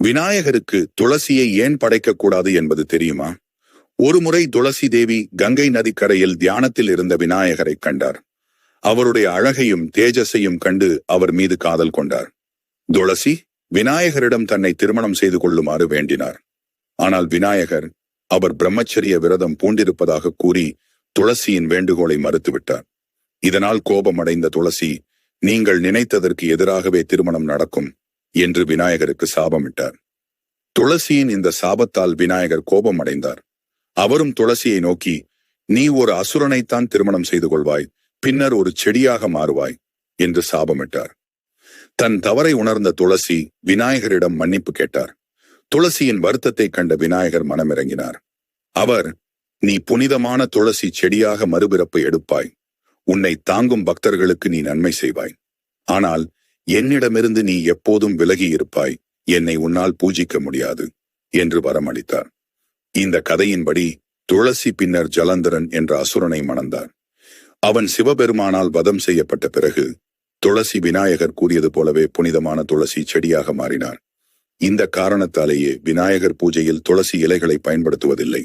விநாயகருக்கு துளசியை ஏன் படைக்கக்கூடாது என்பது தெரியுமா? ஒருமுறை துளசி தேவி கங்கை நதிக்கரையில் தியானத்தில் இருந்த விநாயகரை கண்டார். அவருடைய அழகையும் தேஜஸையும் கண்டு அவர் மீது காதல் கொண்டார். துளசி விநாயகரிடம் தன்னை திருமணம் செய்து கொள்ளுமாறு வேண்டினார். ஆனால் விநாயகர் அவர் பிரம்மச்சரிய விரதம் பூண்டிருப்பதாக கூறி துளசியின் வேண்டுகோளை மறுத்துவிட்டார். இதனால் கோபமடைந்த துளசி, நீங்கள் நினைத்ததற்கு எதிராகவே திருமணம் நடக்கும் என்று விநாயகருக்கு சாபமிட்டார். துளசியின் இந்த சாபத்தால் விநாயகர் கோபமடைந்தார். அவரும் துளசியை நோக்கி, நீ ஒரு அசுரனைத்தான் திருமணம் செய்து கொள்வாய், பின்னர் ஒரு செடியாக மாறுவாய் என்று சாபமிட்டார். தன் தவறை உணர்ந்த துளசி விநாயகரிடம் மன்னிப்பு கேட்டார். துளசியின் வருத்தத்தை கண்ட விநாயகர் மனமிறங்கினார். அவர், நீ புனிதமான துளசி செடியாக மறுபிறப்பு எடுப்பாய், உன்னை தாங்கும் பக்தர்களுக்கு நீ நன்மை செய்வாய். ஆனால் என்னிடமிருந்து நீ எப்போதும் விலகி இருப்பாய், என்னை உன்னால் பூஜிக்க முடியாது என்று வரமளித்தார். இந்த கதையின்படி துளசி பின்னர் ஜலந்தரன் என்ற அசுரனை மணந்தார். அவன் சிவபெருமானால் வதம் செய்யப்பட்ட பிறகு துளசி விநாயகர் கூறியது போலவே புனிதமான துளசி செடியாக மாறினார். இந்த காரணத்தாலேயே விநாயகர் பூஜையில் துளசி இலைகளை பயன்படுத்துவதில்லை.